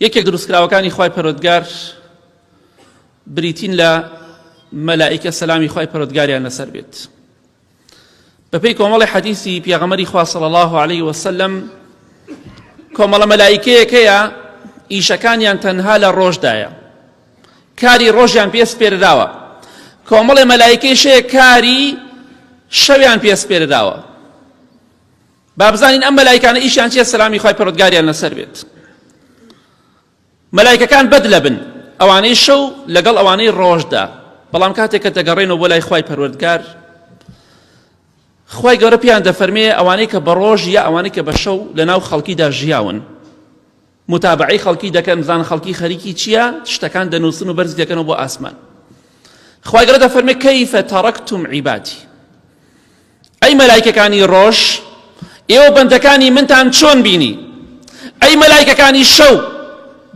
یەکێک دروستکراوەکانی خوای پەروەردگار بریتین لە مەلائیکە سەلامی خوای پەروەردگاریان لەسەر بێت. بەپێی کۆمەڵی حەدیثی پێغەمبەری خوا صلی الله علیه وسلم کۆمەڵە مەلائیکەیەکەیە ئیشەکانیان تەنها لە ڕۆژدایە، کاری ڕۆژیان پێسپێرداوە. کۆمەڵی مەلائیکەیشەیە کاری شەویان پێسپێرداوە. با بزانین ئەم مەلائیکانە ئیشیان چییە؟ سەلامی خوای پەروەردگاریان لەسەر بێت. مەلائیکەکان بەدلە بن، ئەوانەی شەو لەگەڵ ئەوانەی ڕۆژدا، بەڵام کاتێک کە دەگەڕێنەوە بۆ لای خوای پەروەردگار، خوای گەورە پێیان دەفەرمێ ئەوانەی کە بە ڕۆژ یا ئەوانەی کە بە شەو لەناو خەڵکیدا ژیاون، متابعەی خەڵکی دەکەن، بزان خەڵکی خەریکی چییە، شتەکان دەنووسن و بەرز دەکەنەوە بۆ ئاسمان. خوای گەورە دەفەرمێ کەیفە تەڕەکتوم عیبادی، ئەی مەلائیکەکانی ڕۆژ، ئێوە بەندەکانی منتان چۆن بینی؟ ئەی مەلائیکەکانی شەو،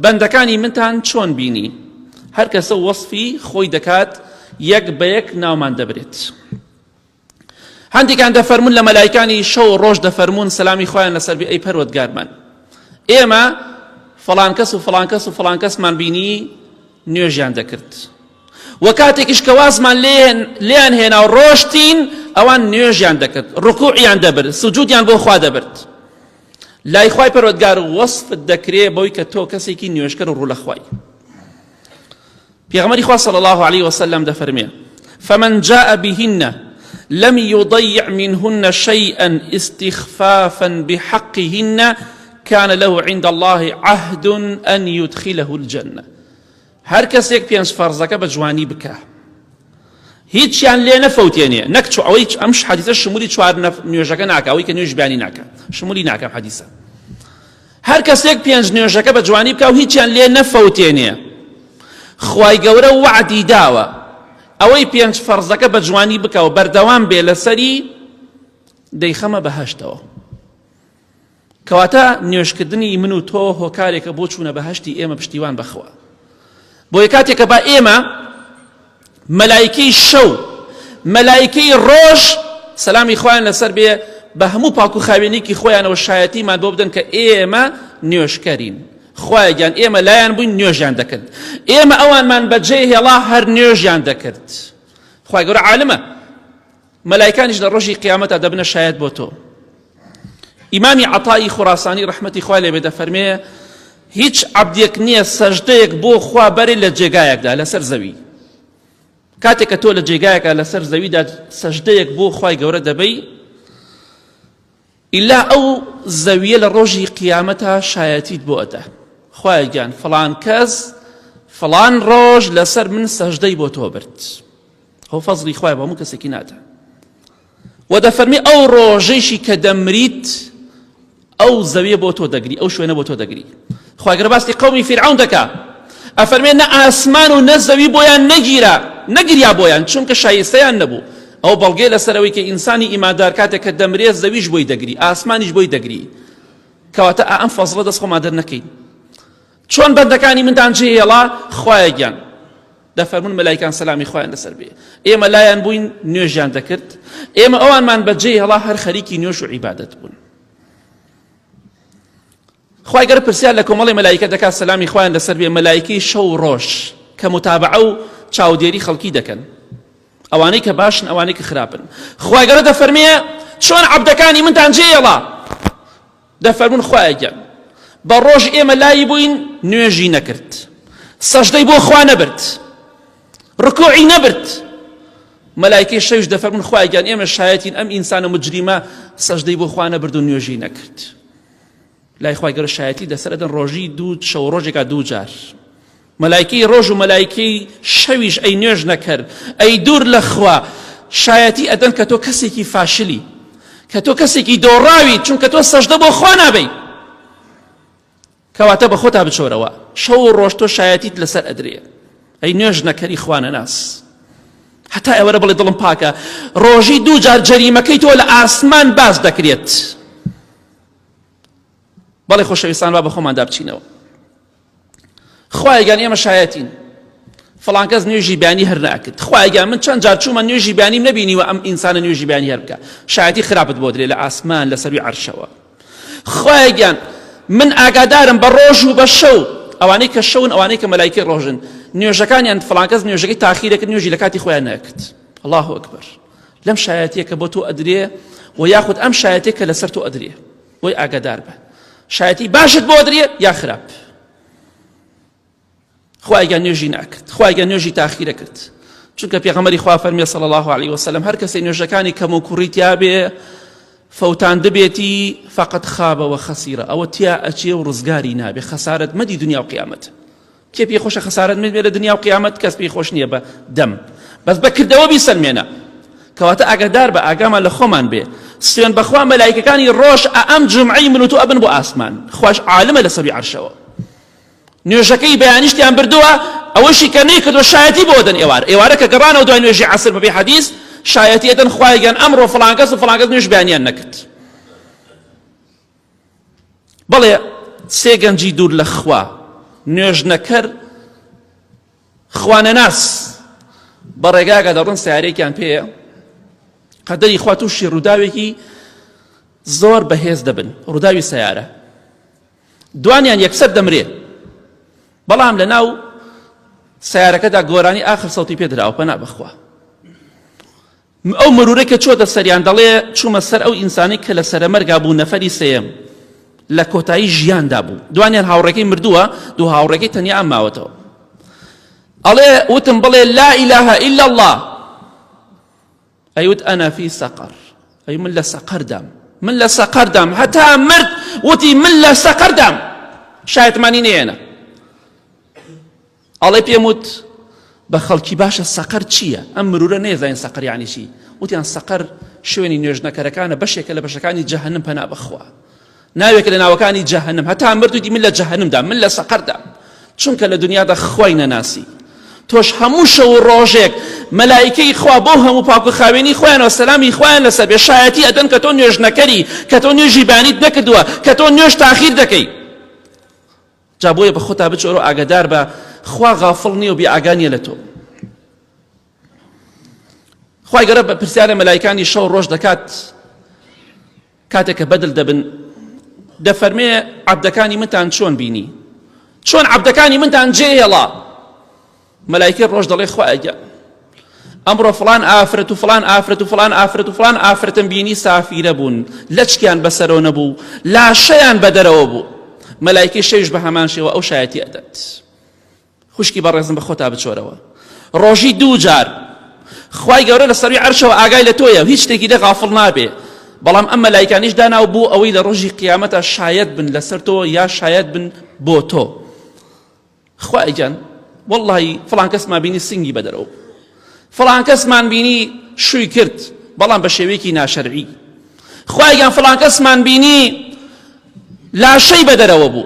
بەندەکانی منتان چۆن بینی؟ هەر کەسە وەصفی خۆی دەکات، یەک بە یەک ناومان دەبرێت. هەندێکیان دەفەرمون لە مەلائیکانی شەو و ڕۆژ دەفەرمون سەلامی خۆیان لەسەر بێ، ئەی پەروەردگارمان، ئێمە فڵان کەس و فڵان کەس و فڵان کەسمان بینی نوێژیان دەکرد، و کاتێکیش کە وازمان لێیان هێنا و ڕۆشتین ئەوان نوێژیان دەکرد، ڕکوعیان دەبرد، سوجودیان بۆ خوا دەبرد. لای خوای پەروەردگار وەصفت دەکرێ بەوەی کە تۆ کەسێکی نوێژکەر و ڕوو لە خوای. پێغەمبەری خوا صلی الله علیه وسلم دەفەرمێ فمن جاء بهن لم يضيع منهن شيئا استخفافا بحقهن كان له عند الله عهد أن يدخله الجنة. هەر کەسێک پێنج فەرزەکە بە جوانی بکە، هیچیان لێ نەفەوتێنێ، نەک ئەوەی ئەم حەدیثە شمولی چوار نوێژەکە ناکە، ئەوەی کە نوێژ بیانی ناکە، شمولی ناکەم حەدیثە. هەر کەسێک پێنج نوێژەکە بە جوانی بکە و هیچیان لێ نەفەوتێنێ، خوای گەورە وعدی داوە ئەوەی پێنج فەرزەکە بە جوانی بکە و بەردەوام بێ لەسەری، دەیخەمە بەهەشتەوە. کەواتە نوێژکردنی من و تۆ هۆکارێکە بۆ چوونە بەهەشتی ئێمە پشتیوان بەخوا. بۆیە کاتێکە با ئێمە مەلائیکەی شەو، مەلائیکەی ڕۆژ سەلامی خۆیان لەسەر بێ بە هەموو پاک و خاوێنێکی خۆیانەوە شایەتیمان بۆ بدەن کە ئێمە نوێژکەرین. خوای گیان ئێمە لایەن بووین نوێژیان دەکرد، ئێمە ئەوانمان بەجێ هێڵا هەر نوێژیان دەکرد. خوای گەورە عالمە، مەلائیکانیش لە ڕۆژی قیامەتە دەبنە شایەت بۆ تۆ. ئیمامی عەتای خوڕاسانی ڕەحمەتی خوای لێ بێ دەفەرمێ هیچ عەبدێک نییە سەجدەیەک بۆ خوا بەرێ لە جێگایەکدا لەسەر زەوی. کاتێک کە تۆ لە جێگایەکە لەسەر زەویدا سەجدەیەک بۆ خوای گەورە دەبەی، ئیلا ئەو زەویە لە ڕۆژی قیامەتە شایەتیت بۆ ئەدە. خوای گیان فڵان کەس فڵان ڕۆژ لەسەر من سەجدەی بۆ تۆ برد. ئەو فەزڵی خوای بە هەموو کەسێکی ناتە. و دەفەرمی ئەو ڕۆژەیشی کە دەمریت ئەو زەویە بۆ تۆ دەگری، ئەو شوێنە بۆ تۆ دەگری. خوای گەورە باسی قەومی فیرعەون دەکا، ئەفەرمێ نە ئاسمان و نە زەوی بۆیان نەگیرا بۆیان، چونکە شایستەیان نەبوو. ئەو بەڵگەی لەسەرەوەی کە ئینسانی ئیماندار کاتێک کە دەمرێت زەویش بۆی دەگری، ئاسمانیش بۆی دەگری. کەواتە ئەم فەزڵە دەست خۆمان دەرنەکەین. چۆن بەندەکانی مندان جێهێڵا؟ خوایە گیان دەفەرمون مەلائیکان سەلامی خۆیان لەسەر بێ، ئێمە لایەن بووین نوێژیان دەکرد، ئێمە ئەوانمان بەجێهێڵا هەر خەریکی نوێژ و عیبادەت بوون. خوای گەورە پرسیار لە کۆمەڵی مەلائیکە دەکات سەلامی خۆیان لەسەر بێ، مەلائیکەی شەو و ڕۆژ کە متابعە و چاودێری خەڵکی دەکەن، ئەوانەی کە باشن ئەوانەی کە خراپن. خوای گەورە دەفەرمێ چۆن عەبدەکانی منتان جێهێڵا؟ دەفەرمون خوایە گیان بە ڕۆژ ئێمە لای بووین نوێژی نەکرد، سەجدەی بۆ خوا نەبرد، ڕکوعی نەبرد. مەلائیکەی شەویش دەفەرمون خوایە گیان ئێمە شایەتین ئەم ئینسانە مجریمە سەجدەی بۆ خوا نەبرد و نوێژی نەکرد. لای خوای گەورە شایەتی دەسەردەن ڕۆژی دوو شەو ڕۆژێکا دوو جار. مەلائیکەی ڕۆژ و مەلائیکەی شەویش ئەی نوێژ نەکرد، ئەی دوور لە خوا، شایەتی ئەدەن کە تۆ کەسێکی فاشلی، کە تۆ کەسێکی دۆڕاوی، چونکە تۆ سەجدە بۆ خوا نابەی. کەواتە بە خۆتا بچۆرەوە، شەو و ڕۆژ تۆ شایەتیت لەسەر ئەدرێ، ئەی نوێژ نەکەری خوانە ناس. هەتا ئێوەرە بڵێ دڵم پاکە، ڕۆژی دوو جار جەریمەکەی تۆ لە ئاسمان باز دەکرێت. بەڵێ خۆشەویستان، با بە خۆمان دابچینەوە. خوای گیان ئێمە شایەتین فڵان کەس نوێژی بیانی هەر ناکرد. خوای گیان من چەند جار چوومە نوێژی بیانیم نەبینیوە ئەم ئینسانە نوێژی بیانی هەر بکە، شایەتی خراپت بۆ درێ لە ئاسمان لەسەروی عەرشەوە. خوای گیان من ئاگادارم بە ڕۆژ و بە شەو ئەوانەی کە شەون ئەوانەی کە مەلایکەی ڕۆژن نوێژەکانیان فڵان کەس نوێژەکەی تاخیرەکرد نوێژی لە کاتی خۆیان نەکرد. الله ئەکبەر. لەم شایەتیە کە بۆ تۆ ئەدرێ و یاخود ئەم شایەتێک کە لەسەر تۆ ئەدرێ بۆی ئاگادار بە شایەتی باشت بۆ ئەدرێ یا خراپ. خوایگە نوێژی ناکرد، خوایگە نوێژی تاخیرە کرد. چونکە پێغەمبەری خوا فەرمیێ صلی الله علیه وسلم هەر کەسێ نوێژەکانی کەم و کوڕی تیا بێ فەوتان دەبێتی فقط خابەوە خەسیرە، ئەوە تیا ئەچێ و ڕزگاری نابێ، خەسارەت مەدی دنیا و قیامەت. کێ پێی خۆشە خەسارەت مێ لە دنیا و قیامەت؟ کەس پێی خۆش نییە بە دەم، بەس بەکردەوە بیسەلمێنە. کەواتە ئاگادار بە ئاگامان لە خۆمان بێ. سوێن بەخوا مەلایکەکانی ڕۆژ ئەم جمعەی من و تۆ ئەبن بۆ ئاسمان، خوش عالمە لە سەروی عەرشەوە. نوێژەکەی بەیانیشتیان بردووە، ئەوەشی کە نەیکردووە شایەتی بۆ دەن ئێوارە کە گەڕانەوە دوای نوێژی عەسر بەبێ حەدیث شایەتی ئەدەن خوایگەن ئەمڕۆ فڵان کەس و فڵان کەس نوێژ بەیانیان نەکرد. بەڵێ سێ گەنجی دوور لە خوا نوێژ نەکەر خوانەناس بە ڕێگاگە دەڕۆن سیارەیەکیان پێیە قەدەری خوا تووشی ڕووداوێکی زۆر بەهێز دەبن، ڕووداوی سیارە دوانیان یەکسەر دەمرێ، بەڵام لە ناو سیارەکەدا گۆرانی ئاخر سەوتی پێدراوە پەنا بەخوا. ئەو مرورەی کە چۆتە سەریان دەڵێ چوومە سەر ئەو ئینسانی کە لە سەرەمەرگا بوو نەفەری سێیەم لە کۆتایی ژیاندا بوو، دوانیان هاوڕێکەی مردووە، دوو هاوڕێکەی تەنیا ئەم ماوەتەوە. ئەڵێ وتم بڵێ لا إله إلا الله، ئەیوت ئەنا فی سەقەر، ئەی من لە سەقەردام، من لە سەقەردام، هەتا مرد وتی من لە سەقەردام، شایەتمانی نێنە. ئەڵێ پێم وت بە خەڵکی باشە سەقەر چییە؟ ئەم مرورە نێزانین سەقەر یعنی چی؟ وتیان سەقەر شوێنی نوێژنەکەرەکانە، بەشێکە لە بەشەکانی جەهەنم پەنا بەخوا، ناوێکە لە ناوەکانی جەهەنم، هەتا مرد وتی من لە جەهەنمدام، من لە سەقەردام، چونکە لە دنیادا خوای نەناسی. تۆش هەموو شەو ڕۆژێک مەلایکەی خوا بۆ هەموو پاک و خاوێنی خۆیانەوە سەلامی خۆیان لەسەر بێ شایەتی ئەدەن کە تۆ نوێژ نەکەری، کە تۆ نوێژی بانیت نەکردووە، کە تۆ نوێژ تاخیر دەکەی. جا بۆیە بە خۆتا بچۆرە ئاگادار بە خوا غافڵ نییە و بێئاگا نییە لە تۆ. خوای گەورە بە پرسیارە مەلایکانی شەو ڕۆژ دەکات کاتێک کە بەدڵ دەبن دەفەرمێ عەبدەکانی منتان چۆن بینی؟ چۆن عەبدەکانی منتان جێهێڵا؟ مەلایکەی ڕۆژ دەڵێ خوایە ئەمڕۆ فڵان ئافرەت و فڵان ئافرەت و فڵان ئافرەت و فڵان ئافرەتم بینی سافیرە بوون، لەچکیان بەسەرەوە نەبوو، لاشەیان بەدەرەوە بوو. مەلایکەی شەویش بە هەمان شێوە ئەو شایەتی ئەدەت. خوشکی بەڕێزم بە خۆتا بچۆرەوە، ڕۆژی دوو جار خوای گەورە لە سەروی عەرشەوە ئاگای لە تۆیە، هیچ شتێکی لێ غافڵ نابێ. بەڵام ئەم مەلایکانیش داناو بوو ئەوەی لە ڕۆژی قیامەتە شایەت بن لەسەر تۆ یا شایەت بن بۆ تۆ. خوای گیان واللهی فڵان کەسمان بینی سنگی بەدەرەوە، فڵان کەسمان بینی شووی کرد بەڵام بە شێوەیەکی ناشەرعی، خوای گیان فڵان کەسمان بینی لاشەی بەدەرەوە بوو،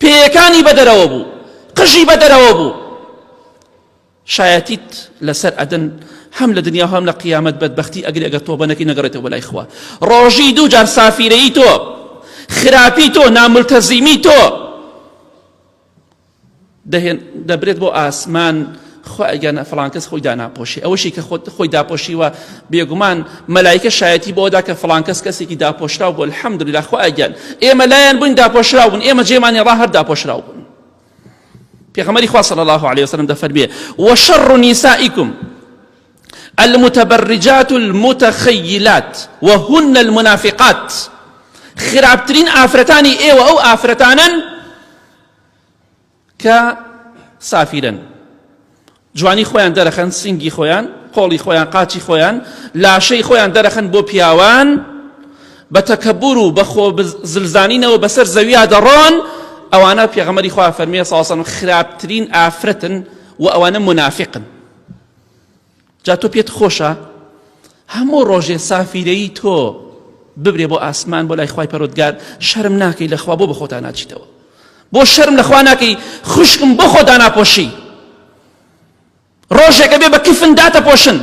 پێیەکانی بەدەرەوە بوو، قژی بەدەرەوە بوو. شایەتیت لەسەر ئەدەن هەم لە دنیا هەم لە قیامەت بەدبەختی ئەگەر تۆ بەنەکەی نەگەڕێتەوە بەلای خوا. ڕۆژی دوو جار سافیرەیی تۆ، خراپی تۆ، ناملتەزیمی تۆ دەبرێت بۆ ئاسمان. خوایگەن فڵان کەس خۆی داناپۆشی، ئەوەشی کە خۆی داپۆشیوە بێگومان مەلایکە شایەتی بۆدا کە فڵان کەس کەسێکی داپۆشراو بوو. الحەمدولله خوایگەن ئێمە لایەن بووین داپۆشراو بوون، ئێمە جێمانی ڕا هەر داپۆشراو بوون. پێغەمبەری خوا صلی الله عليه وسلم دەفەرمێ وشر نسائكم المتبرجات المتخيلات وهن المنافقات. خراپترین ئافرەتانی ئێوە ئەو ئافرەتانن کە سافیرن، جوانی خۆیان دەرەخەن، سنگی خۆیان، قۆڵی خۆیان، قاچی خۆیان، لاشەی خۆیان دەرەخەن بۆ پیاوان، بە تەکەببور و بە خۆ زلزانینەوە بەسەر زەویا دەڕۆن. ئەوانە پێغەمبەری خوا فەرمێ صلی الله علیه وسلم خراپترین ئافرەتن و ئەوانە منافقن. جا تۆ پێت خۆشە هەموو ڕۆژێ سافیرەیی تۆ ببرێ بۆ ئاسمان بۆ لای خوای پەروەردگار، شەرم ناکەی لەخوا بۆ بە خۆتا ناچیتەوە، بۆ شەرم لەخوا ناکەی خوشکم بۆ خۆ داناپۆشی، ڕۆژێکە بێ بە کفن داتەپۆشن،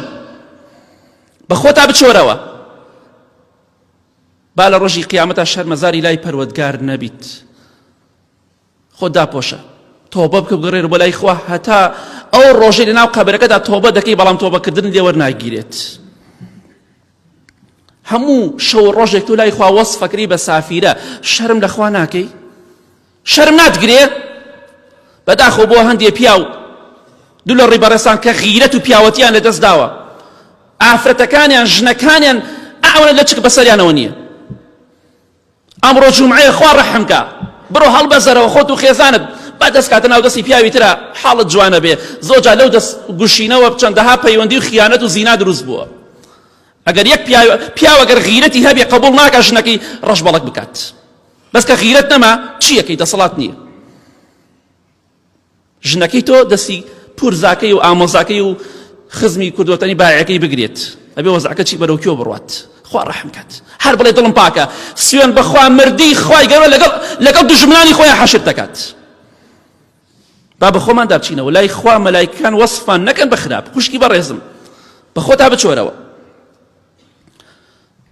بە خۆتا بچۆرەوە با لە ڕۆژی قیامەتە شەرمەزاری لای پەروەردگار نەبیت. خۆ داپۆشە، تۆبە بکە بگەڕێرە بۆ لای خوا، هەتا ئەو ڕۆژەی لەناو قەبرەکەدا تۆبە دەکەی بەڵام تۆبەکردن لێ وەرناگیرێت. هەموو شەو ڕۆژێک تۆ لای خوا وەسفەکەی بە سافیرە، شەرم لەخوا ناکەی؟ شەرم ناتگرێ؟ بەداخۆ بۆ هەندێ پیاو دوو لە ڕێبەرەسان کە غیرەت و پیاوەتیان لەدەست داوە، ئافرەتەکانیان ژنەکانیان ئەوەنە لە چک بەسەریانەوە نییە. ئەمڕۆ جومعەیە خوا ڕەحمکە، بڕۆ هەڵبەزەرەوە خۆت و خێزانت با دەست کاتە ناو دەستی پیاوی ترە حاڵت جوانە بێ. زۆرجار لەو دەست گوشینەوە چەندەها پەیوەندی و خیانەت و زینا دروست بووە. ئەگەر یەک پیاو ئەگەر غیرەتی هەبێ قبوڵ ناکە ژنەکەی ڕەش بەڵک بکات، بەس کە غیرەت نەما چیەکەی دەسەڵات نییە. ژنەکەی تۆ دەستی پورزاکەی و ئامۆزاکەی و خزمی کوردوەتەنی بایەکەی بگرێت، ئەبێ وەزعەکە چی بەرەو کێوە بڕوات. خوا ڕەحم کات، هەر بڵێ دڵم پاکە، سوێن بەخوا مردی خوای گەورە لەگەڵ دژمنانی خۆیان حەشر دەکات. با بە خۆمان دابچینەوە لای خوا مەلایکەکان وەسفان نەکەن بە خراپ. خوشکی بەڕێزم بە خۆتا بچۆرەوە.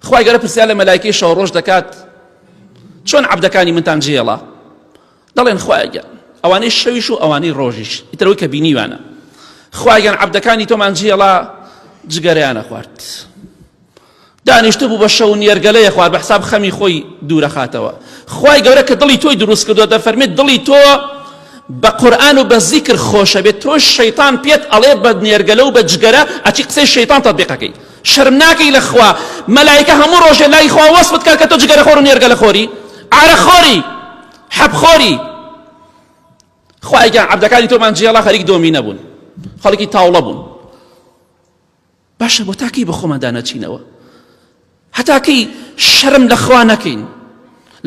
خوای گەورە پرسیار لە مەلایکەی شەو ڕۆژ دەکات چۆن عەبدەکانی منتان جێڵا؟ دەڵێن خوایە ئەوانەی شەویش و ئەوانەی ڕۆژیش، ئیترەوەی کە بینیوانە. خوایگەن عەبدەکانی تۆمان جێڵا جگەرەیانە خوارد، دانیشتە بوو بە شەو نێرگەلەیە خوارد بە حساب خەمی خۆی دوورە خاتەوە. خوای گەورە کە دڵی تۆی دروست کردووە دەفەرمێت دڵی تۆ بە قورئان و بە زیکر خۆشە بێت، تۆ شەیطان پێت ئەڵێ بە نێرگەلە و بە جگەرە ئەچی قسەی شەیطان تەطبیقەکەی. شەرم ناکەی لە خوا، مەلایکە هەموو ڕۆژێ لای خوا وەسفت کات کە تۆ جگەرە خۆر و نێرگەلە خۆری، عارەخۆری، حەبخۆری. خوایگەن عەبدەکانی تۆمان جێڵا خەریک دۆمی نەبوون، خەڵکی تاوڵە بوون. باشە بۆ تاکەی بە خۆمان دانەچینەوە، هەتاکەی شەرم لە خوا نەکەین.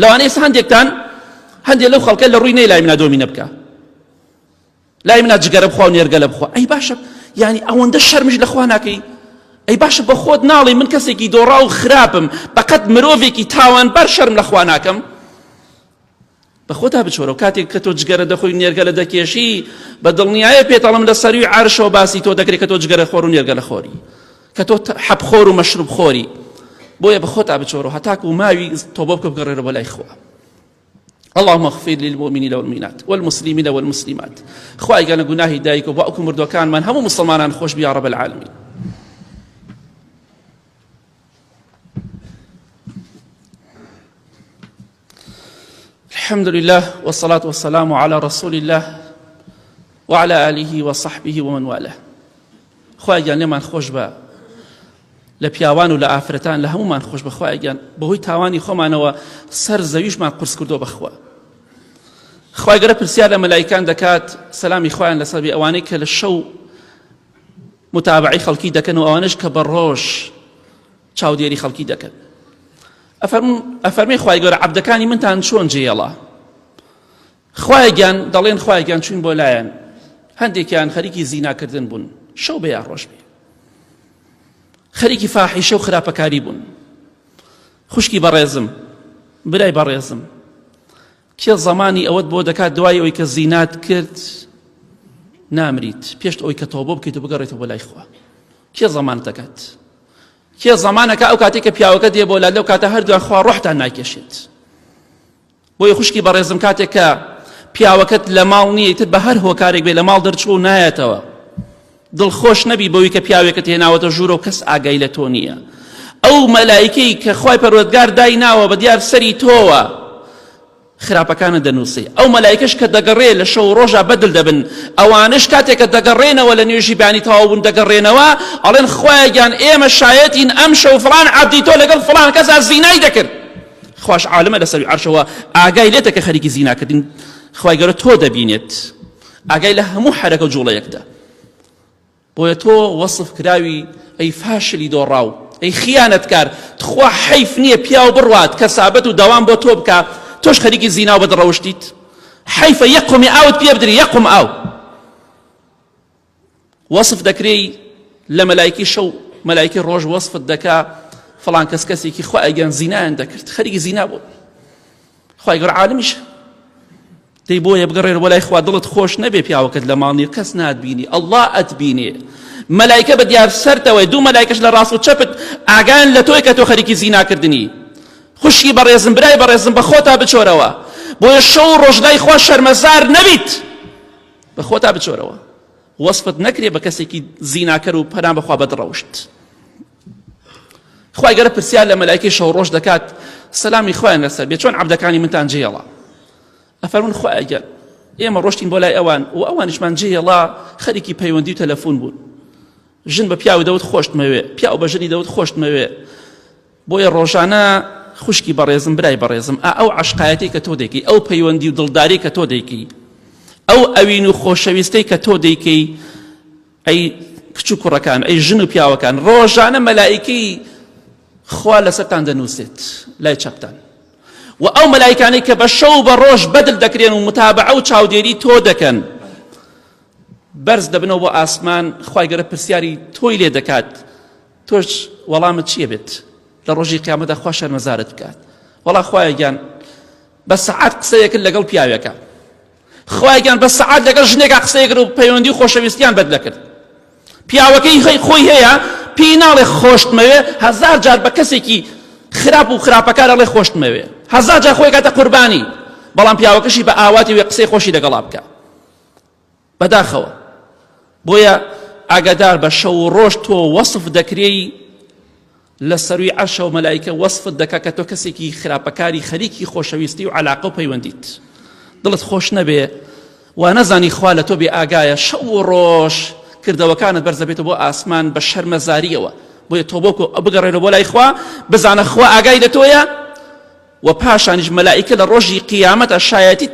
لەوانەیە هەندێک لەو خەڵکە لە ڕووی نەی لای منا دۆمی نەبکە، لای منا جگەرە بخوا و نێرگەلە بخوا. ئەی باشە یعنی ئەوەندە شەرمش لە خوا ناکەی؟ ئەی باشە بە خۆت ناڵی من کەسێکی دۆڕا و خراپم، بەقەت مرۆڤێکی تاوانبار شەرم لە خوا ناکەم؟ بە خۆتا بچۆرە و کاتێک کە تۆ جگەرە دەخۆی نێرگەلە دەکێشی بە دڵنیایە پێتەڵم لە سەروی عارشەوە باسی تۆ دەکرێت کە تۆ جگەرە خۆر و نێرگەلە خۆری، کە تۆ حەبخۆر و مەشروب خۆری. بۆیە بە خۆتا بچۆرە و هەتاکو ماوی تۆبە بکە بگەڕێرە بە لای خوا. اللهم اغفر للمؤمنين والمؤمنات والمسلمين والمسلمات. خوای گەورە گوناهی دایک و باوک و مردوەکانمان هەموو مسلمانان خۆش بیا رب العالمین. الحمد لله والصلاة والسلام على رسول الله وعلى آله وصحبه ومن والاه. خوای گەورە لێمان خۆش بە لە پیاوان و لە ئافرەتان لە هەمومان خۆش بە خوای گەورە بەهۆی تاوانی خۆمانەوە سەر زەویشمان قورس کردووە بەخوا. خوای گەورە پرسیار لە مەلایکان دەکات سەلامی خوایان لەسەر بێ ئەوانەی کە لە شەو متابعی خەڵکی دەکەن و ئەوانش کە بە ڕۆژ چاودێری خەڵکی دەکەن. ئەفەرمێ خوای گەورە عەبدەکانی منتان چۆن جێڵا؟ خوای گیان دەڵێن خوای گیان چوین بۆ لایەن، هەندێکیان خەریکی زیناکردن بوون شەو بە یا ڕۆژ بێ، خەریکی فاحیشە و خراپەکاری بوون. خوشکی بەڕێزم، برای بەڕێزم، کێ زەمانی ئەوەت بۆ دەکات دوای ئەوەی کە زینات کرد نامریت پێش ئەوەی کە تۆبە بکەیت و بگەڕێتەوە بۆ لای خوا؟ کێ زەمانت دەکات؟ کێ زەمانەکە ئەو کاتێک کە پیاوەکە دێ بۆ لای لەو کاتە هەردووان خوا ڕۆحتان ناکێشێت؟ بۆیە خوشکی بەڕێزم کاتێک کە پیاوەکەت لە ماڵ نییە تر بە هەر هۆکارێک بێ لە ماڵ دەرچوو و نایەتەوە، دڵخۆش نەبی بەوەی کە پیاوێکت هێناوەتە ژوورە و کەس ئاگای لە تۆ نییە. ئەو مەلایکەی کە خوای پەروەردگار دایناوە بە دیار سەری تۆوە خراپەکانە دەنووسێ. ئەو مەلایکەش کە دەگەڕێ لە شەو ڕۆژە بەدڵ دەبن، ئەوانش کاتێک کە دەگەڕێنەوە لە نوێژی بانی تەواو بوون دەگەڕێنەوە ئەڵێن خوایە گیان ئێمە شایەتین ئەم شەو فڵان عەبدی تۆ لەگەڵ فڵان کەسا زینای دەکرد. خوش عالمە لەسەر عەرشەوە ئاگای لێتە کە خەریکی زیناکردین، خوای گەورە تۆ دەبینێت، ئاگای لە هەموو حرەکە و جوڵەیەکدا. بۆیە تۆ وەصف کراوی ئەی فاشلی دۆڕاو، ئەی خیانەتکار، تخوا حەیف نییە پیاو بڕوات کەسابەت و دەوام بۆ تۆ بکە، تۆش خەریکی زینا و بەدڕەوشتیت. حەیفە یەقمی ئاوت پێ بدری، یەقم ئاو. وەصف دەکرێی لە مەلایکی شەو مەلایکی ڕۆژ وەصفت دەکا فڵان کەس کەسێکی خوای گیان زینایان دەکرد، خەریکی زینا بوو. خوای گەورە عالمیشە دەی بۆیە بگەڕێرە بۆ لای خوا، دڵت خۆش نەبێ پیاوەکەت لە ماڵ نیە کەس ناتبینی، ئەڵڵا ئەتبینێ. مەلایکە بە دیار سەرتەوەی، دوو مەلایکەش لە ڕاست و چەپت ئاگایان لە تۆی کە تۆ خەریکی زیناکردنی. خوشکی بەڕێزم، برای بەڕێزم، بە خۆتا بچۆرەوە، بۆیە شەو و ڕۆژ لای خوا شەرمەزار نەبیت. بە خۆتا بچۆرەوە، وەسفت نەکرێ بە کەسێکی زیناکەر و پەنا بەخوا بەدڕەوشت. خوای گەورە پرسیار لە مەلایکەی شەو ڕۆژ دەکات سەلامی خوایان لەسەر بێ چۆن عەبدەکانی منتان جێڵا؟ ئەفەرمون خوایە گەر ئێمە ڕۆشتین بۆ لای ئەوان و ئەوانیشمان جێهێڵا خەریکی پەیوەندی و تەلەفۆن بوون. ژن بە پیاوی دەوت خۆشتمەوێ، پیاو بە ژنی دەوت خۆشتمەوێ. بۆیە ڕۆژانە خوشکی بەڕێزم، برای بەڕێزم، ئەو عەشقایەتی کە تۆ دەیکەی، ئەو پەیوەندی و دڵداری کە تۆ دەیکەی، ئەو ئەوین و خۆشەویستەی کە تۆ دەیکەی، ئەی کچ و کوڕەکان، ئەی ژن و پیاوەکان، ڕۆژانە مەلائیکەی خوا لەسەرتان دەنووسێت لای چاپتان. و ئەو مەلایکانەی کە بە شەو بە ڕۆژ بەدل دەکرێن و متابعە و چاودێری تۆ دەکەن، بەرز دەبنەوە بۆ ئاسمان، خوای گەورە پرسیاری تۆی لێ دەکات، تۆش وەڵامت چییە بێت؟ لە ڕۆژی قیامەتدا خوا شەرمەزارت بکات. وەڵا خوایە گیان بە سەعات قسەیەکرد لەگەڵ پیاوێکە، خوایە گیان بە سەعات لەگەڵ ژنێکە قسەیەکرد و پەیوەندی و خۆشەویستیان بەدلە کرد. پیاوەکەی خۆی هەیە، پێی ناڵێ خۆشتمەوێ، هەزار جار بە کەسێکی خراپ و خراپەکار ئەڵێ خۆشتمەوێ، هەزار جار خۆی کاتە قوربانی، بەڵام پیاوەکەشی بە ئاواتی وێ قسەی خۆشی لەگەڵا بکە بەداخەوە. بۆیە ئاگادار بە شەو و ڕۆژ تۆ وەصف دەکرێی لە سەروی عەرشە و مەلایکە وەصفت دەکا کە تۆ کەسێکی خراپەکاری خەریکی خۆشەویستی و عەلاقە و پەیوەندیت. دڵت خۆش نەبێ و نەزانی خوا لە تۆ بێ ئاگایە، شەو و ڕۆژ کردەوەکانت بەرزە بێتە بۆ ئاسمان بە شەرمەزاریەوە. بۆیە تۆ بگەڕێنەوە بۆ لای خوا، بزانە خوا ئاگای لە تۆیە، و پاشانیش مەلائیکە لە ڕۆژی قیامەتە شایەتیت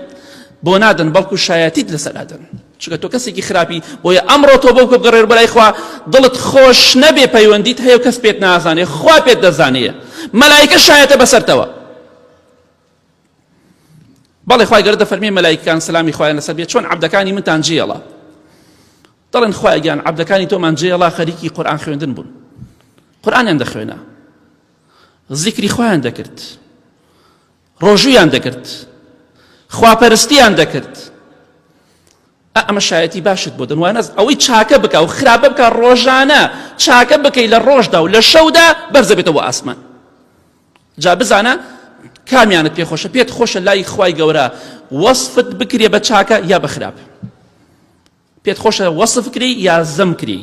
بۆ نادەن، بەڵکو شایەتیت لەسەر ئادەن، چونکە تۆ کەسێکی خراپی. بۆیە ئەمڕۆ تۆ بۆ بگەڕێنەوە بۆ لای خوا، دڵت خۆش نەبێ، پەیوەندیت هەیە و کەس پێت نازانێ، خوا پێت دەزانێ، مەلائیکە شایەتە بەسەرتەوە. بەڵێ خوای گەورە دەفەرمێ مەلائیکەکان سەلامی خوایان لەسەر بێت، چۆن عەبدەکانی منتان جێڵا، دەڵێن خوایە گیان عەبدەکانی تۆمان جێڵا خەریکی قورئان خوێندن بوون، قورئانیان دەخوێنا، زیکری خوایان دەکرد، ڕۆژوویان دەکرد، خواپەرستیان دەکرد. ئەمە شایەتی باشت بۆ دەنوانە ئەوەی چاکە بکە و خراپە بکە، ڕۆژانە چاکە بکەی لە ڕۆژدا و لە شەودا بەرزە بێتەوە ئاسمان. جا بزانە کامیانت پێخۆشە، پێت خۆشە لای خوای گەورە وەصفت بکرێ بە چاکە یا بە خراپ، پێت خۆشە وەصف کری یا زەم کری،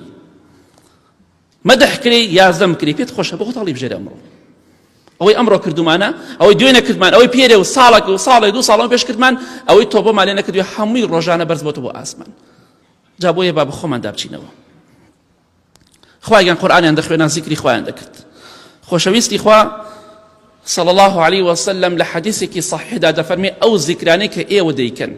مەدح کری یا زەم کری، پێت خۆشە بۆ خۆت هەڵی بژێرە ئەمڕۆ. ئەوەی ئەمڕۆ کردومانە، ئەوەی دوێنە کردمان، ئەوەی پێرێ و ساڵێک و ساڵێک دوو ساڵەوە پێش کردمان، ئەوەی تۆ بۆ مالێ نەکردوێ، هەمووی ڕۆژانە بەرز بۆتە بۆ ئاسمان. جا بۆیە با بە خۆمان دابچینەوە. خوایان قورئانیان دەخوێنا، زیکری خوایان دەکرد. خۆشەویستی خوا صلى الله عليه وسلم لحديثك صحيح دا فرمي أو ذكرانك إيه وديكن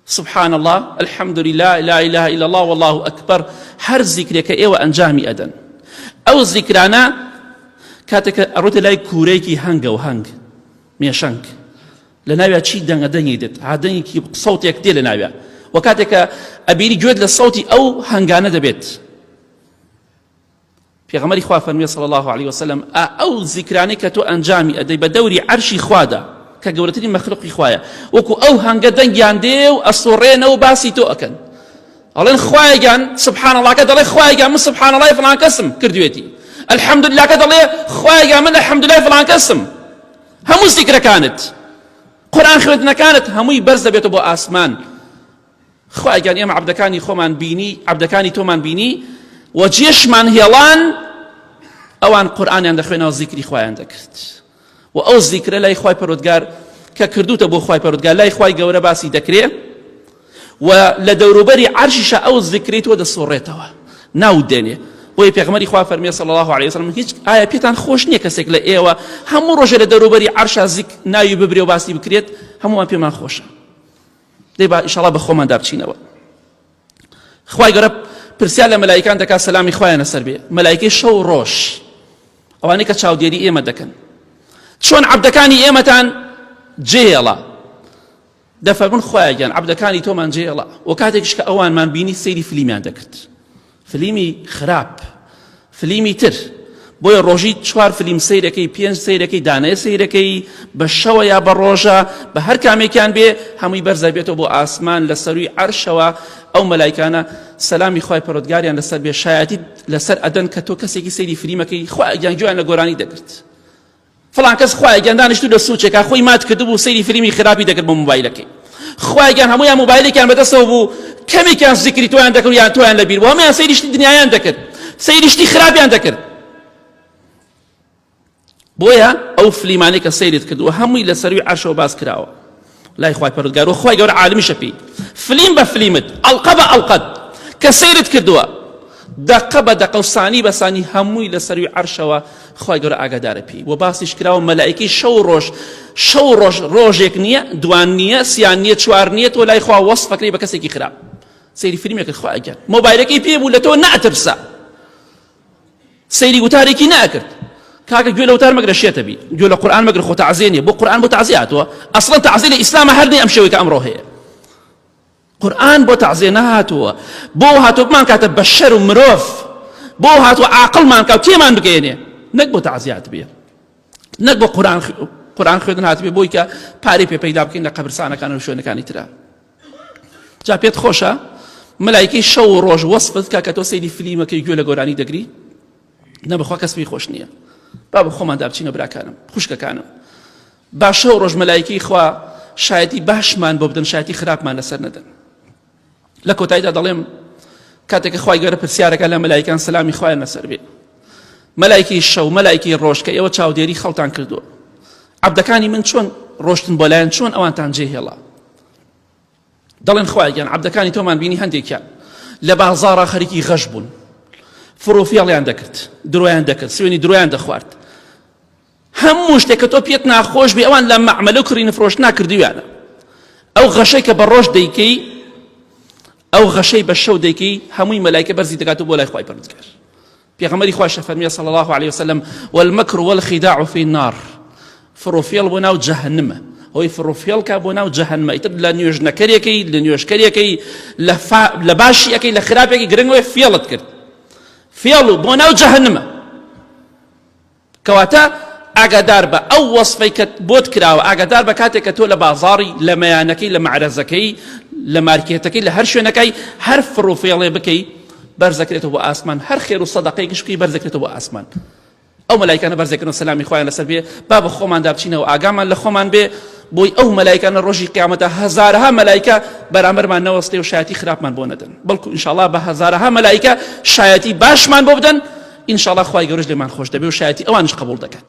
سبحان الله، الحمد لله، لا إله إلا الله، والله أكبر، هر ذكرك إيه وأنجامي أدن. أو ذكرانا كاتك أرد لاي كوريكي هنگ وهنگ ميشنك لناويا چي دنگ دنگي دت عادني كي صوتك دي لناويا، وكاتك أبيني جود للصوتي أو هنگانه دبيت. پیغمبری خوا فرمی صلی الله علیه وسلم او ذکرانی که تو انجامی ادی به دوری عرشی خوادا که گورترین مخلوقی خوایا وکو او هنگ دنگیان دیو اسورین او باسی تو اکن الله خوايان سبحان الله كذا خوايان من سبحان الله فلان قسم كردويتي الحمد لله كذا خوايان من الحمد لله فلان قسم همو ذكر كانت قرآن خوتنا كانت همو برز بيتو بو آسمان خوايان يا عبدكاني خومان بيني عبدكاني تومان بيني وجيش من هيلان اوان قرآن عند خوينا وذكري خوايان ذكرت و او ذكر لا خواي پرودگار ككردوت ابو خواي پرودگار لا خواي گوره باسي دكري ولدوروبري عرشش او ذكريت ود صورتها ناو دنيا وي پیغمبري خوا فرمي صلى الله عليه وسلم هيچ آية بيتان خوش نيه كسك لا ايوا همو روج لدوروبري عرش ذك نايو ببري وباسي بكريت همو ما بيمان خوش ديبا ان شاء الله بخوما دابچينوا خواي گوره پرسیال ملائکان دکا سلامی خوایان سر بی ملائکه شو روش اوانی که چاودیری ایمه دکن چون عبدکانی ایمتان جیلا دفرمون خوایان عبدکانی تو من جیلا وکاتکش که اوان من بینی سیری فیلمیان دکرد فیلمی خراب فیلمی تر بۆیە ڕۆژی 4 فیلم سەیرەکەی 5 سەیرەکەی دانەیە سەیرەکەی بە شەوە یا بە ڕۆژە بە هەر کامێکیان بێ هەمووی بەرزە بێتەوە بۆ ئاسمان لە سەروی عەرشەوە ئەو مەلایکانە سەلامی خوای پەروەردگاریان لەسەر بێ شایەتی لەسەر ئەدەن کە تۆ کەسێکی سەیری فیلمەکەی خوای گیانگویان لە گۆرانی دەکرد فڵان کەس خوای گیان دانیشتو لە سوچێکا خۆی مات کردبوو سەیری فیلمی خراپی دەکرد بۆ مۆبایلەکەی خوای گیان هەموویان مۆبایلێکیان بەدەستەوە بوو کەمێکیان زیکری تۆیان دەکرد یان تۆیان لەبیر بوو هەمویان سەیریشتی دنیایان دەکرد سەیریشتی خراپیان دەکرد بۆیە ئەو فلیمانەی کە سەیرت کردووە هەمووی لە سەروی عەرشەوە باس کراوە لای خوای پەروەردگار و خوای گەورە عالمیشە پێی فلیم بە فلیمت ئەڵقە بە ئەڵقەت کە سەیرت کردووە دقە بە دقە و سانی بە سانی هەمووی لە سەروی عەرشەوە خوای گەورە ئاگادارە پێی و باسیش کراوە مەلائیکەی شەو ڕۆژ ڕۆژێک نییە دوان نییە سیان نییە چوار نییە تۆ لای خوا وەسفەکەی بە کەسێکی خراپ سەیری فلیمێکت خوای گەر مۆبایلەکەی پێ بوو لە تۆ ناترسە سەیری وتارێکی ناکرد کاکە گوێ لە وتار مەگرە شێتە بی گوێ لە قورئان مەگرە خۆ تەعزیە نییە بۆ قورئان بۆ تەعزیە هاتووە ئەسڵەن تەعزیە لە ئیسلامە هەر نییە ئەم شێوەی کە ئەمڕۆ هەیە قورئان بۆ تەعزیە نەهاتووە بۆ هاتووە بمان کاتە بە شەر و مرۆڤ بۆ هاتووە عاقڵمان کە و تێمان بگەێنێ نەک بۆ تەعزیات بێ نەک بۆ قورئان خوێندن هاتبێ بۆی کە پارەی پێ پەیدا بکەین لە قەبرستانەکان و شوێنەکانی ترا جا پێت خۆشە مەلایکەی شەو و ڕۆژ وەسفت کە تۆ سەیری فلیمەکەی گوێ لە گۆرانی دەگری نەبخوا کەس پێی خۆش نییە با بە خۆمان دابچینە براکانم خوشکەکانم با شەو ڕۆژ مەلایکەی خوا شایەتی باشمان بۆ بدەن شایەتی خراپمان لەسەر نەدەن لە کۆتاییدا دەڵێم کاتێککە خوای گەورە پرسیارەکە لە مەلایکان سەلامی خوایان لەسەر بێ مەلایکەی شەو مەلایکەی ڕۆژ کە ئێوە چاودێری خەڵتان کردووە عەبدەکانی من چۆن ڕۆشتن بۆ لایەن چۆن ئەوانتان جێهێڵا دەڵێن خوای گیان عەبدەکانی تۆمان بینی هەندێکیان لە بازاڕا خەریکی غەش بوون فرۆفێڵیان دەکرد درۆیان دەکرد سوێنی درۆیان دەخوارد هەموو شتێک کە تۆ پێت ناخۆش بێ ئەوان لە مەعمەلە و کڕینە فرۆش ناکردویانە ئەو غەشەی کە بە ڕۆژ دەیکەی ئەو غەشەی بە شەو دەیکەی هەمووی مەلایکە بەرزی دەکاتەوە بۆ لای خوای پەروەردگار پێغەمبەری خوا فەرمیە صلی الله عليه وسلم والمكر والخداع في النار فرۆفێڵ بۆ ناو جەهەنمە ئەوەی فرۆفێڵ کا بۆ ناو جەهەنمە ئیتر لە نوێژنەکەرێکەی لە نوێژکەرێکەی لە باشیەکەی لە خراپێکی گرنگەوەی فێڵت کرد فێڵ و بۆ ناو جەهەنمە کەواتە ئاگادار بە ئەو وەسفەی کە بۆت کراوە ئاگادار بە کاتێک کە تۆ لە بازاڕی لە مەیانەکەی لە مەعرەزەکەی لە مارکێتەکەی لە هەر شوێنەکەی هەر فرۆفێڵێ بکەی بەرزەکرێتەوە بۆ ئاسمان هەر خێر و سەدەقەی گشتی بەرزەکرێتەوە بۆ ئاسمان ئەو مەلایکانە بەرزەکردن سەلامی خوایان لەسەر بێ با بە خۆمان دابچینەوە ئاگامان لە خۆمان بێ بۆی ئەو مەلایکانە ڕۆژی قیامەتە هەزارها مەلایکە بەرامبەرمان نەوەستێ و شایەتی خراپمان بۆ نەدەن بەڵکو ئینشاءڵڵا بە هەزارها مەلایکە شایەتی باشمان بۆ بدەن ئینشاءڵڵا خوای گەورەش لێمان خۆش دەبێ و شایەتی ئەوانش قبوڵ دەکات